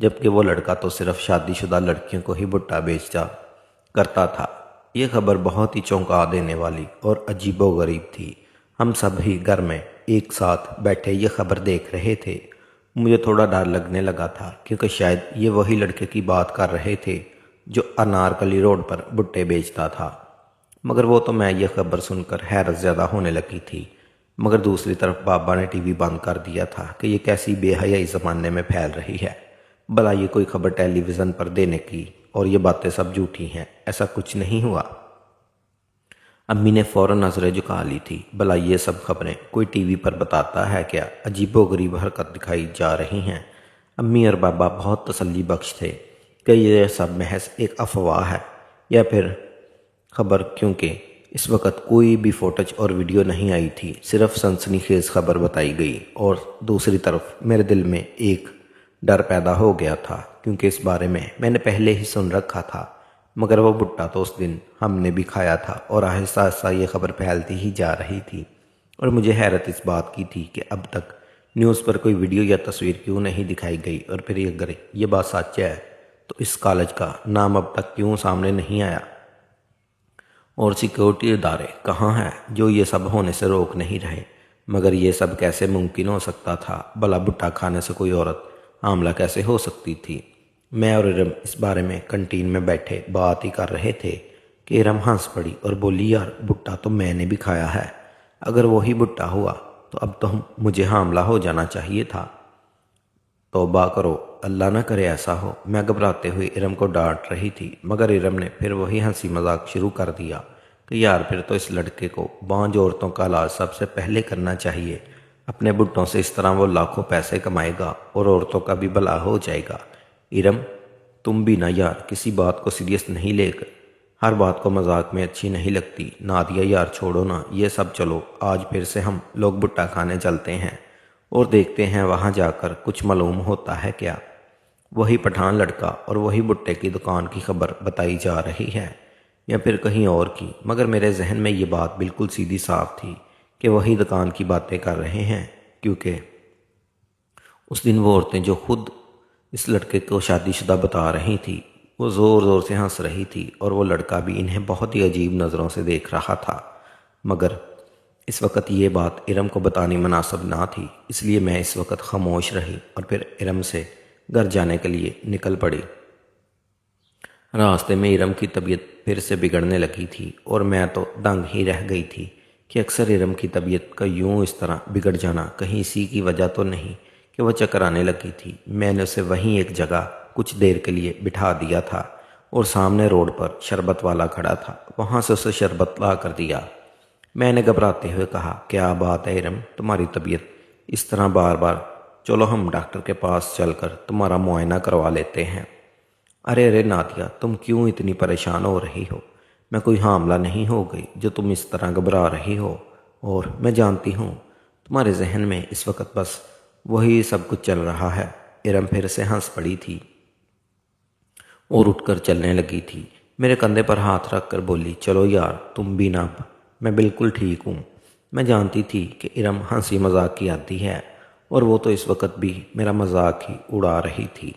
جبکہ وہ لڑکا تو صرف شادی شدہ لڑکیوں کو ہی بھٹا بیچتا کرتا تھا۔ یہ خبر بہت ہی چونکا دینے والی اور عجیب و غریب تھی۔ ہم سب ہی گھر میں ایک ساتھ بیٹھے یہ خبر دیکھ رہے تھے۔ مجھے تھوڑا ڈر لگنے لگا تھا کیونکہ شاید یہ وہی لڑکے کی بات کر رہے تھے جو انارکلی روڈ پر بھٹے بیچتا تھا۔ مگر وہ تو میں یہ خبر سن کر حیرت زیادہ ہونے لگی تھی، مگر دوسری طرف بابا نے ٹی وی بند کر دیا تھا کہ یہ کیسی بے حیائی زمانے میں پھیل رہی ہے۔ بھلا یہ کوئی خبر ٹیلی ویژن پر دینے کی اور یہ باتیں سب جھوٹی ہیں، ایسا کچھ نہیں ہوا۔ امی نے فوراً نظریں جھکا لی تھی۔ بھلا یہ سب خبریں کوئی ٹی وی پر بتاتا ہے کیا؟ عجیب و غریب حرکت دکھائی جا رہی ہیں۔ امی اور بابا بہت تسلی بخش تھے کہ یہ سب محض ایک افواہ ہے یا پھر خبر، کیونکہ اس وقت کوئی بھی فوٹیج اور ویڈیو نہیں آئی تھی، صرف سنسنی خیز خبر بتائی گئی۔ اور دوسری طرف میرے دل میں ایک ڈر پیدا ہو گیا تھا کیونکہ اس بارے میں نے پہلے ہی سن رکھا تھا، مگر وہ بھٹا تو اس دن ہم نے بھی کھایا تھا اور آہستہ آہستہ یہ خبر پھیلتی ہی جا رہی تھی۔ اور مجھے حیرت اس بات کی تھی کہ اب تک نیوز پر کوئی ویڈیو یا تصویر کیوں نہیں دکھائی گئی، اور پھر اگر یہ بات سچ ہے تو اس کالج کا نام اب تک کیوں سامنے نہیں آیا، اور سیکیورٹی ادارے کہاں ہیں جو یہ سب ہونے سے روک نہیں رہے۔ مگر یہ سب کیسے ممکن ہو سکتا تھا؟ بھلا بھٹا کھانے سے کوئی عورت حاملہ کیسے ہو سکتی تھی؟ میں اور ارم اس بارے میں کنٹین میں بیٹھے بات ہی کر رہے تھے کہ ارم ہنس پڑی اور بولی، یار بھٹا تو میں نے بھی کھایا ہے، اگر وہی بھٹا ہوا تو اب تو مجھے حاملہ ہو جانا چاہیے تھا۔ توبہ کرو، اللہ نہ کرے ایسا ہو۔ میں گھبراتے ہوئے ارم کو ڈانٹ رہی تھی، مگر ارم نے پھر وہی ہنسی مذاق شروع کر دیا کہ یار پھر تو اس لڑکے کو بانجھ عورتوں کا علاج سب سے پہلے کرنا چاہیے۔ اپنے بھٹوں سے اس طرح وہ لاکھوں پیسے کمائے گا اور عورتوں کا بھی بھلا ہو جائے گا۔ ارم تم بھی نہ یار کسی بات کو سیریس نہیں لے کر، ہر بات کو مذاق میں اچھی نہیں لگتی۔ نادیہ یار چھوڑو نا یہ سب، چلو آج پھر سے ہم لوگ بھٹا کھانے چلتے ہیں اور دیکھتے ہیں وہاں جا کر کچھ معلوم ہوتا ہے کیا۔ وہی پٹھان لڑکا اور وہی بھٹے کی دکان کی خبر بتائی جا رہی ہے یا پھر کہیں اور کی، مگر میرے ذہن میں یہ بات بالکل سیدھی صاف تھی کہ وہی دکان کی باتیں کر رہے ہیں، کیونکہ اس دن وہ عورتیں جو خود اس لڑکے کو شادی شدہ بتا رہی تھی وہ زور زور سے ہنس رہی تھی اور وہ لڑکا بھی انہیں بہت ہی عجیب نظروں سے دیکھ رہا تھا۔ مگر اس وقت یہ بات ارم کو بتانی مناسب نہ تھی، اس لیے میں اس وقت خاموش رہی اور پھر ارم سے گھر جانے کے لیے نکل پڑی۔ راستے میں ارم کی طبیعت پھر سے بگڑنے لگی تھی اور میں تو دنگ ہی رہ گئی تھی کہ اکثر ارم کی طبیعت کا یوں اس طرح بگڑ جانا کہیں اسی کی وجہ تو نہیں کہ وہ چکر آنے لگی تھی۔ میں نے اسے وہیں ایک جگہ کچھ دیر کے لیے بٹھا دیا تھا اور سامنے روڈ پر شربت والا کھڑا تھا، وہاں سے اسے شربت لا کر دیا۔ میں نے گھبراتے ہوئے کہا، کیا بات ہے ارم، تمہاری طبیعت اس طرح بار بار؟ چلو ہم ڈاکٹر کے پاس چل کر تمہارا معائنہ کروا لیتے ہیں۔ ارے نادیہ تم کیوں اتنی پریشان ہو رہی ہو؟ میں کوئی حاملہ نہیں ہو گئی جو تم اس طرح گھبرا رہی ہو، اور میں جانتی ہوں تمہارے ذہن میں اس وقت بس وہی سب کچھ چل رہا ہے۔ ارم پھر سے ہنس پڑی تھی اور اٹھ کر چلنے لگی تھی، میرے کندھے پر ہاتھ رکھ کر بولی، چلو یار تم بھی نہ، میں بالکل ٹھیک ہوں۔ میں جانتی تھی کہ ارم ہنسی مذاق کی عادی ہے اور وہ تو اس وقت بھی میرا مذاق ہی اڑا رہی تھی۔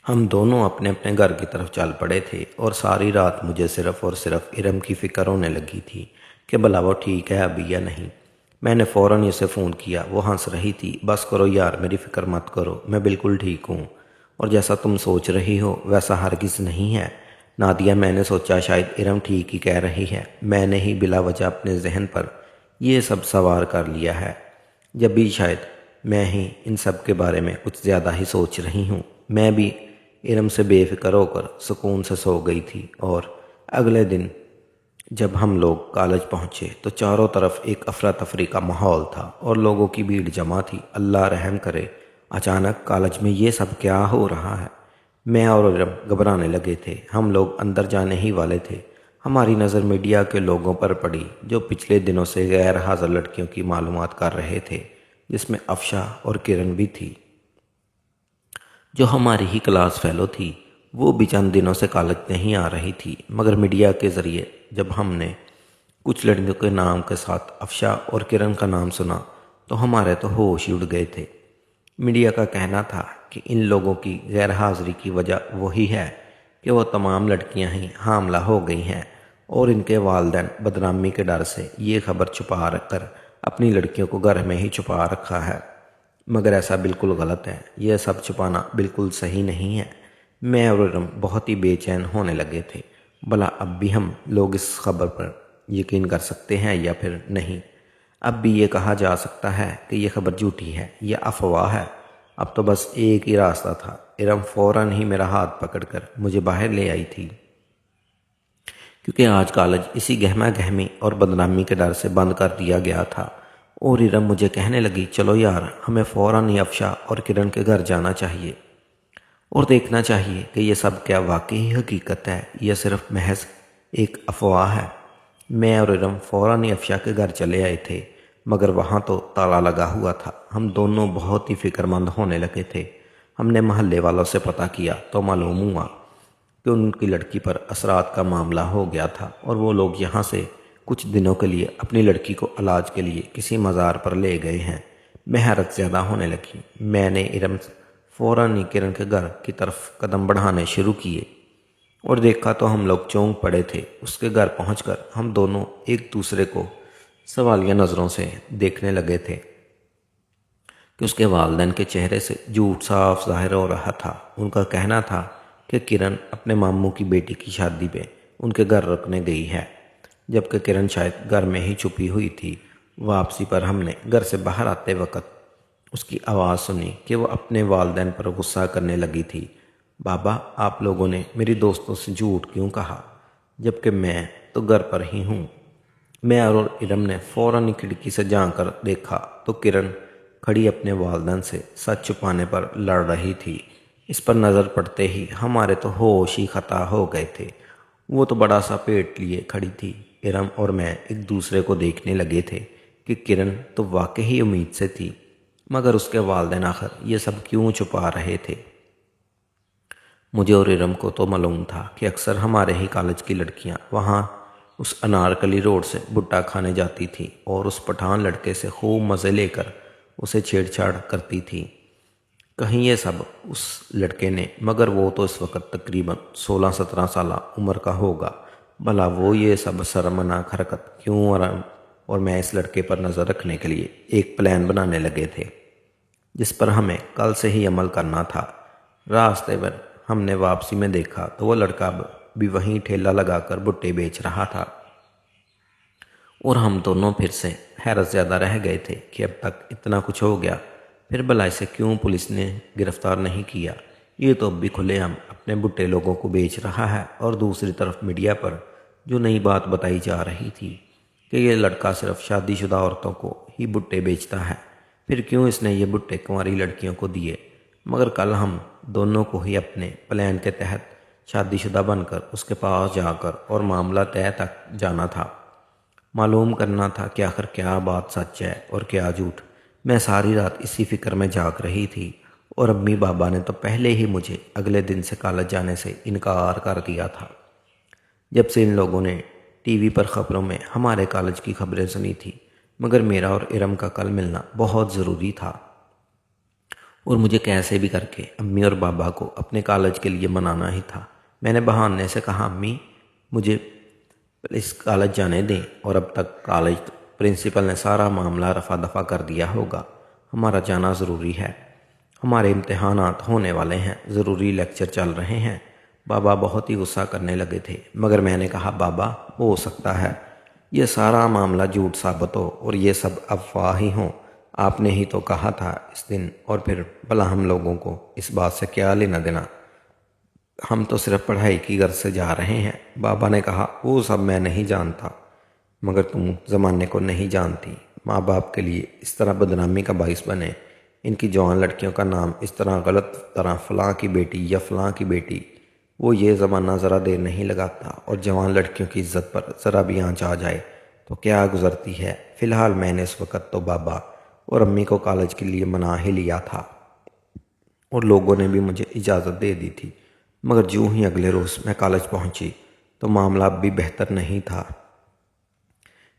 ہم دونوں اپنے اپنے گھر کی طرف چل پڑے تھے اور ساری رات مجھے صرف اور صرف ارم کی فکر ہونے لگی تھی کہ بھلا وہ ٹھیک ہے ابھی یا نہیں۔ میں نے فوراً اسے فون کیا، وہ ہنس رہی تھی، بس کرو یار میری فکر مت کرو، میں بالکل ٹھیک ہوں، اور جیسا تم سوچ رہی ہو ویسا ہرگز نہیں ہے۔ نادیہ میں نے سوچا شاید ارم ٹھیک ہی کہہ رہی ہے، میں نے ہی بلا وجہ اپنے ذہن پر یہ سب سوار کر لیا ہے، جب بھی شاید میں ہی ان سب کے بارے میں کچھ زیادہ ہی سوچ رہی ہوں۔ میں بھی ارم سے بے فکر ہو کر سکون سے سو گئی تھی، اور اگلے دن جب ہم لوگ کالج پہنچے تو چاروں طرف ایک افراتفری کا ماحول تھا اور لوگوں کی بھیڑ جمع تھی۔ اللہ رحم کرے، اچانک کالج میں یہ سب کیا ہو رہا ہے؟ میں اور ارم گھبرانے لگے تھے۔ ہم لوگ اندر جانے ہی والے تھے، ہماری نظر میڈیا کے لوگوں پر پڑی جو پچھلے دنوں سے غیر حاضر لڑکیوں کی معلومات کر رہے تھے، جس میں افشا اور کرن بھی تھی جو ہماری ہی کلاس فیلو تھی۔ وہ بھی چند دنوں سے کالج نہیں آ رہی تھی، مگر میڈیا کے ذریعے جب ہم نے کچھ لڑکیوں کے نام کے ساتھ افشا اور کرن کا نام سنا تو ہمارے تو ہوش ہی اڑ گئے تھے۔ میڈیا کا کہنا تھا کہ ان لوگوں کی غیر حاضری کی وجہ وہی ہے کہ وہ تمام لڑکیاں ہی حاملہ ہو گئی ہیں اور ان کے والدین بدنامی کے ڈر سے یہ خبر چھپا کر اپنی لڑکیوں کو گھر میں ہی چھپا رکھا ہے، مگر ایسا بالکل غلط ہے۔ یہ سب چھپانا بالکل صحیح نہیں ہے۔ میں اور ارم بہت ہی بے چین ہونے لگے تھے، بھلا اب بھی ہم لوگ اس خبر پر یقین کر سکتے ہیں یا پھر نہیں؟ اب بھی یہ کہا جا سکتا ہے کہ یہ خبر جھوٹی ہے یا افواہ ہے؟ اب تو بس ایک ہی راستہ تھا۔ ارم فوراً ہی میرا ہاتھ پکڑ کر مجھے باہر لے آئی تھی، کیونکہ آج کالج اسی گہما گہمی اور بدنامی کے ڈر سے بند کر دیا گیا تھا۔ اور ارم مجھے کہنے لگی، چلو یار، ہمیں فوراً ہی افشا اور کرن کے گھر جانا چاہیے اور دیکھنا چاہیے کہ یہ سب کیا واقعی حقیقت ہے یا صرف محض ایک افواہ ہے۔ میں اور ارم فوراً ہی افشا کے گھر چلے آئے تھے، مگر وہاں تو تالا لگا ہوا تھا۔ ہم دونوں بہت ہی فکر مند ہونے لگے تھے۔ ہم نے محلے والوں سے پتہ کیا تو معلوم ہوا کہ ان کی لڑکی پر اثرات کا معاملہ ہو گیا تھا اور وہ لوگ یہاں سے کچھ دنوں کے لیے اپنی لڑکی کو علاج کے لیے کسی مزار پر لے گئے ہیں۔ میں حیرت زیادہ ہونے لگی۔ میں نے ارم فوراً ہی کرن کے گھر کی طرف قدم بڑھانے شروع کیے اور دیکھا تو ہم لوگ چونک پڑے تھے۔ اس کے گھر پہنچ کر ہم دونوں ایک دوسرے کو سوالیہ نظروں سے دیکھنے لگے تھے کہ اس کے والدین کے چہرے سے جھوٹ صاف ظاہر ہو رہا تھا۔ ان کا کہنا تھا کہ کرن اپنے ماموں کی بیٹی کی شادی پہ ان کے گھر رکنے گئی ہے، جبکہ کرن شاید گھر میں ہی چھپی ہوئی تھی۔ واپسی پر ہم نے گھر سے باہر آتے وقت اس کی آواز سنی کہ وہ اپنے والدین پر غصہ کرنے لگی تھی۔ بابا، آپ لوگوں نے میری دوستوں سے جھوٹ کیوں کہا، جبکہ میں تو گھر پر ہی ہوں؟ میں اور ارم نے فوراً ہی کھڑکی سے جھانک کر دیکھا تو کرن کھڑی اپنے والدین سے سچ چھپانے پر لڑ رہی تھی۔ اس پر نظر پڑتے ہی ہمارے تو ہوش ہی خطا ہو گئے تھے۔ وہ تو بڑا سا پیٹ لیے کھڑی تھی۔ ارم اور میں ایک دوسرے کو دیکھنے لگے تھے کہ کرن تو واقعی امید سے تھی، مگر اس کے والدین آخر یہ سب کیوں چھپا رہے تھے؟ مجھے اور ارم کو تو معلوم تھا کہ اکثر ہمارے ہی کالج کی لڑکیاں وہاں اس انارکلی روڈ سے بھٹا کھانے جاتی تھی اور اس پٹھان لڑکے سے خوب مزے لے کر اسے چھیڑ چھاڑ کرتی تھی۔ کہیں یہ سب اس لڑکے نے، مگر وہ تو اس وقت تقریباً 16-17 سالہ عمر کا ہوگا، بھلا وہ یہ سب شرمناک حرکت کیوں اور میں اس لڑکے پر نظر رکھنے کے لیے ایک پلان بنانے لگے تھے جس پر ہمیں کل سے ہی عمل کرنا تھا۔ راستے پر ہم نے واپسی میں دیکھا تو وہ لڑکا بھی وہیں ٹھیلا لگا کر بھٹے بیچ رہا تھا اور ہم دونوں پھر سے حیرت زیادہ رہ گئے تھے کہ اب تک اتنا کچھ ہو گیا، پھر بھلا اسے کیوں پولیس نے گرفتار نہیں کیا؟ یہ تو اب بھی کھلے عام اپنے بھٹے لوگوں کو بیچ رہا ہے۔ اور دوسری طرف میڈیا پر جو نئی بات بتائی جا رہی تھی کہ یہ لڑکا صرف شادی شدہ عورتوں کو ہی بھٹے بیچتا ہے، پھر کیوں اس نے یہ بھٹے کنواری لڑکیوں کو دیے؟ مگر کل ہم دونوں کو ہی اپنے پلان کے تحت شادی شدہ بن کر اس کے پاس جا کر اور معاملہ طے تک جانا تھا، معلوم کرنا تھا کہ آخر کیا بات سچ ہے اور کیا جھوٹ۔ میں ساری رات اسی فکر میں جاگ رہی تھی اور امی بابا نے تو پہلے ہی مجھے اگلے دن سے کالج جانے سے انکار کر دیا تھا، جب سے ان لوگوں نے ٹی وی پر خبروں میں ہمارے کالج کی خبریں سنی تھی۔ مگر میرا اور ارم کا کل ملنا بہت ضروری تھا اور مجھے کیسے بھی کر کے امی اور بابا کو اپنے کالج کے لیے منانا ہی تھا۔ میں نے بہانے سے کہا، امی مجھے اس کالج جانے دیں، اور اب تک کالج پرنسپل نے سارا معاملہ رفع دفع کر دیا ہوگا، ہمارا جانا ضروری ہے، ہمارے امتحانات ہونے والے ہیں، ضروری لیکچر چل رہے ہیں۔ بابا بہت ہی غصہ کرنے لگے تھے، مگر میں نے کہا، بابا ہو سکتا ہے یہ سارا معاملہ جھوٹ ثابت ہو اور یہ سب افواہ ہی ہوں، آپ نے ہی تو کہا تھا اس دن، اور پھر بھلا ہم لوگوں کو اس بات سے کیا لینا دینا، ہم تو صرف پڑھائی کی غرض سے جا رہے ہیں۔ بابا نے کہا، وہ سب میں نہیں جانتا، مگر تم زمانے کو نہیں جانتی، ماں باپ کے لیے اس طرح بدنامی کا باعث بنے، ان کی جوان لڑکیوں کا نام اس طرح غلط طرح فلاں کی بیٹی یا فلاں کی بیٹی، وہ یہ زمانہ ذرا دیر نہیں لگاتا اور جوان لڑکیوں کی عزت پر ذرا بھی آنچ آ جائے تو کیا گزرتی ہے۔ فی الحال میں نے اس وقت تو بابا اور امی کو کالج کے لیے منا ہی لیا تھا اور لوگوں نے بھی مجھے اجازت دے دی تھی، مگر جوں ہی اگلے روز میں کالج پہنچی تو معاملہ اب بھی بہتر نہیں تھا۔